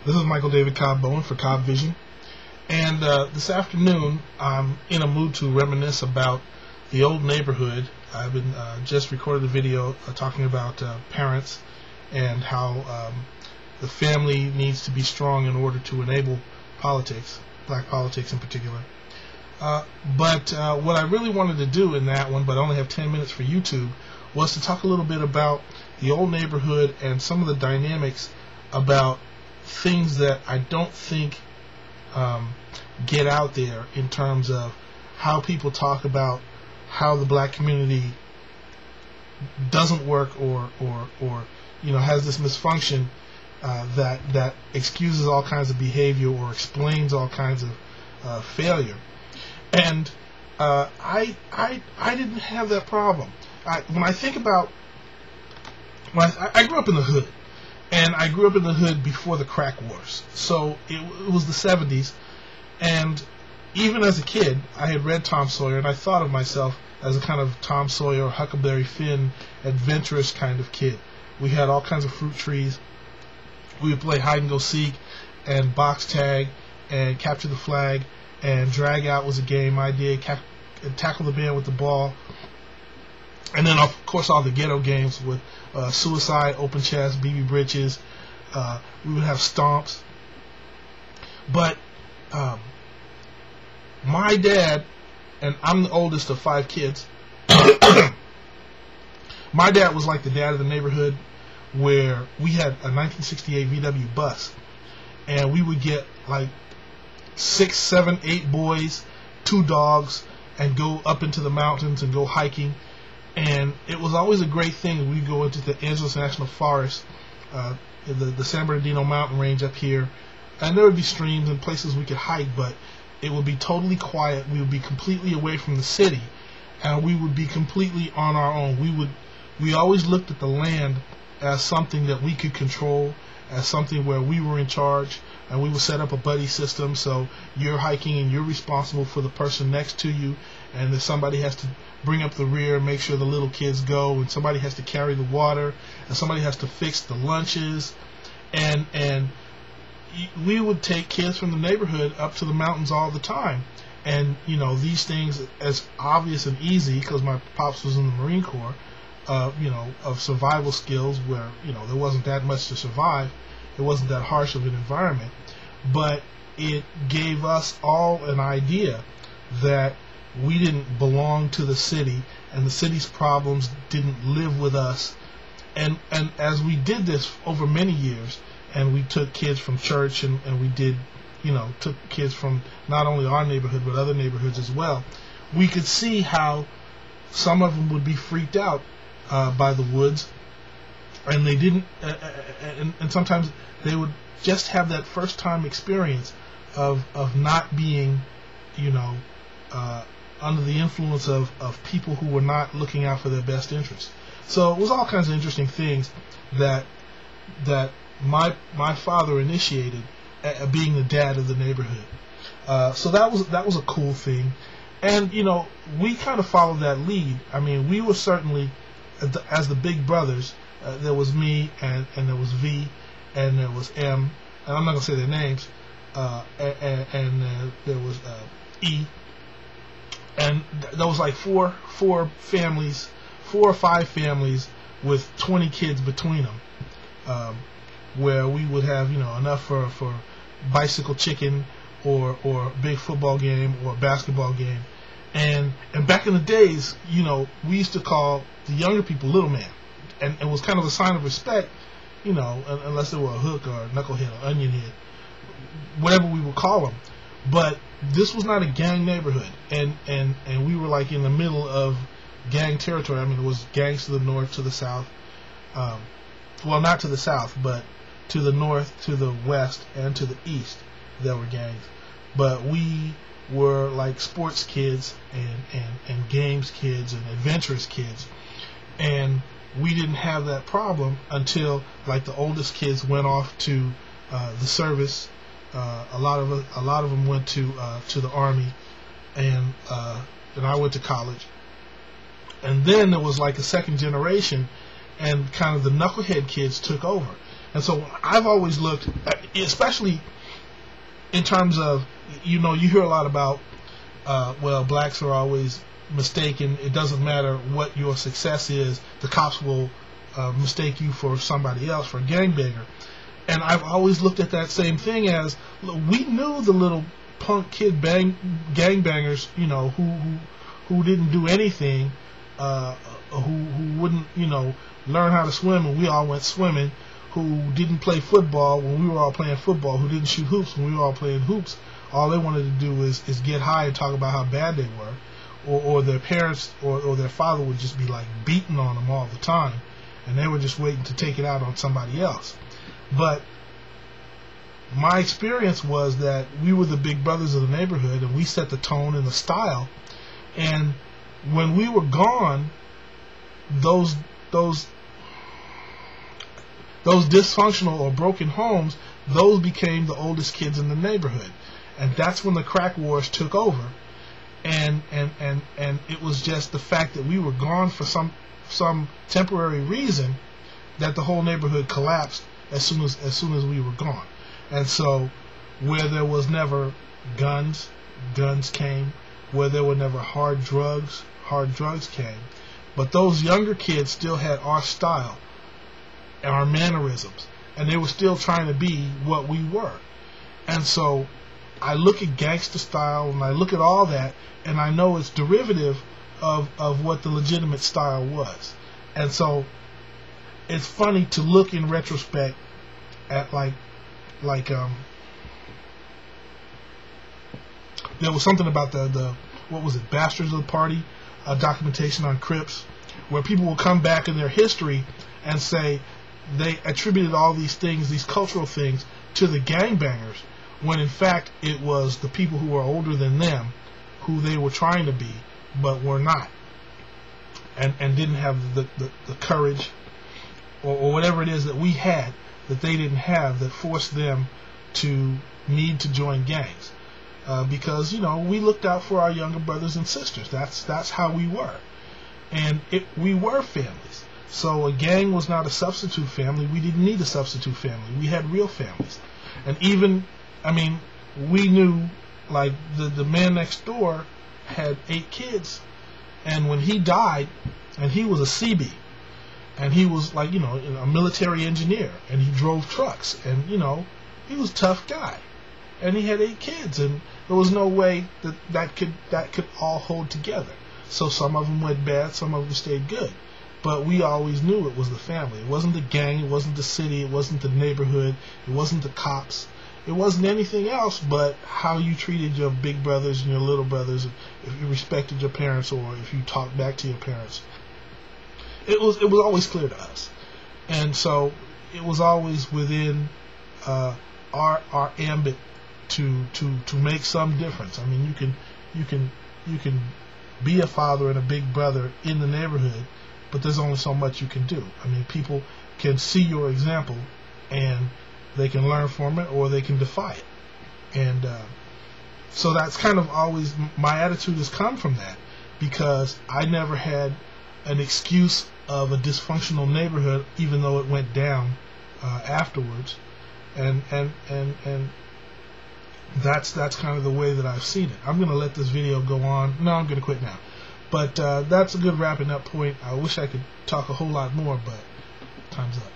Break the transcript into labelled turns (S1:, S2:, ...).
S1: This is Michael David Cobb Bowen for Cobb Vision. And this afternoon, I'm in a mood to reminisce about the old neighborhood. I've been just recorded a video talking about parents and how the family needs to be strong in order to enable politics, black politics in particular. But what I really wanted to do in that one, but I only have 10 minutes for YouTube, was to talk a little bit about the old neighborhood and some of the dynamics about things that I don't think get out there in terms of how people talk about how the black community doesn't work or has this misfunction that excuses all kinds of behavior or explains all kinds of failure. And I didn't have that problem. When I think about I grew up in the hood, and I grew up in the hood before the crack wars, so it was the 70s, and even as a kid I had read Tom Sawyer, and I thought of myself as a kind of Tom Sawyer, Huckleberry Finn, adventurous kind of kid. We had all kinds of fruit trees. We would play hide and go seek and box tag and capture the flag, and drag out was a game I did, tackle the man with the ball. And then, of course, all the ghetto games with suicide, open chest, BB britches. We would have stomps. But my dad, and I'm the oldest of 5 kids, my dad was like the dad of the neighborhood, where we had a 1968 VW bus, and we would get like 6, 7, 8 boys, 2 dogs, and go up into the mountains and go hiking. And it was always a great thing. We'd go into the Angeles National Forest, the San Bernardino mountain range up here, and there would be streams and places we could hike, but it would be totally quiet. We would be completely away from the city, and we would be completely on our own. We always looked at the land as something that we could control, as something where we were in charge, and we would set up a buddy system. So you're hiking and you're responsible for the person next to you, and if somebody has to bring up the rear, make sure the little kids go, and somebody has to carry the water, and somebody has to fix the lunches, and we would take kids from the neighborhood up to the mountains all the time. And these things, as obvious and easy, because my pops was in the Marine Corps, of survival skills, where there wasn't that much to survive. It wasn't that harsh of an environment, but it gave us all an idea that we didn't belong to the city, and the city's problems didn't live with us. And as we did this over many years, and we took kids from church, and we did, took kids from not only our neighborhood but other neighborhoods as well, we could see how some of them would be freaked out by the woods, and they didn't, and sometimes they would just have that first time experience of not being, under the influence of people who were not looking out for their best interests. So it was all kinds of interesting things that my father initiated, being the dad of the neighborhood. So that was a cool thing, and we kind of followed that lead. I mean, we were certainly, as the big brothers, there was me, and there was V, and there was M, and I'm not going to say their names, and there was E, and there was like four families, 4 or 5 families with 20 kids between them, where we would have enough for bicycle chicken or a big football game or a basketball game. And back in the days, we used to call the younger people little man, and it was kind of a sign of respect, unless they were a hook or a knucklehead or onion head, whatever we would call them. But this was not a gang neighborhood, and we were like in the middle of gang territory. I mean, it was gangs to the north, to the south. Well, not to the south, but to the north, to the west, and to the east, there were gangs. But we were like sports kids and games kids and adventurous kids, and we didn't have that problem until like the oldest kids went off to the service. A lot of them went to the Army, and I went to college. And then there was like a second generation, and kind of the knucklehead kids took over. And so I've always looked at, especially in terms of, you hear a lot about, well, blacks are always mistaken. It doesn't matter what your success is, the cops will mistake you for somebody else, for a gangbanger. And I've always looked at that same thing as, we knew the little punk kid gangbangers, who didn't do anything, who wouldn't, learn how to swim when we all went swimming, who didn't play football when we were all playing football, who didn't shoot hoops when we were all playing hoops. All they wanted to do is get high and talk about how bad they were, or their parents or their father would just be like beating on them all the time, and they were just waiting to take it out on somebody else. But my experience was that we were the big brothers of the neighborhood, and we set the tone and the style. And when we were gone, those dysfunctional or broken homes, those became the oldest kids in the neighborhood. And that's when the crack wars took over. And it was just the fact that we were gone for some temporary reason that the whole neighborhood collapsed as soon as we were gone. And so where there was never guns came. Where there were never hard drugs came. But those younger kids still had our style and our mannerisms, and they were still trying to be what we were. And so I look at gangster style, and I look at all that, and I know it's derivative of what the legitimate style was. And so it's funny to look in retrospect at like there was something about the what was it, Bastards of the Party, a documentation on Crips, where people will come back in their history and say they attributed all these things, these cultural things, to the gangbangers, when in fact it was the people who were older than them, who they were trying to be but were not, and didn't have the courage or whatever it is that we had that they didn't have, that forced them to need to join gangs. Because we looked out for our younger brothers and sisters. That's how we were, and we were families. So a gang was not a substitute family. We didn't need a substitute family. We had real families. And even, we knew, like, the man next door had 8 kids, and when he died, and he was a CB, and he was like, a military engineer, and he drove trucks, and he was a tough guy, and he had 8 kids, and there was no way that could all hold together. So some of them went bad, some of them stayed good. But we always knew it was the family. It wasn't the gang, it wasn't the city, it wasn't the neighborhood, it wasn't the cops, it wasn't anything else but how you treated your big brothers and your little brothers, if you respected your parents or if you talked back to your parents. It was always clear to us. And so it was always within our ambit to make some difference. You can be a father and a big brother in the neighborhood, but there's only so much you can do. People can see your example and they can learn from it, or they can defy it. And so that's kind of always my attitude has come from that, because I never had an excuse of a dysfunctional neighborhood, even though it went down afterwards. And that's kind of the way that I've seen it. I'm going to let this video go on. No, I'm going to quit now. But that's a good wrapping up point. I wish I could talk a whole lot more, but time's up.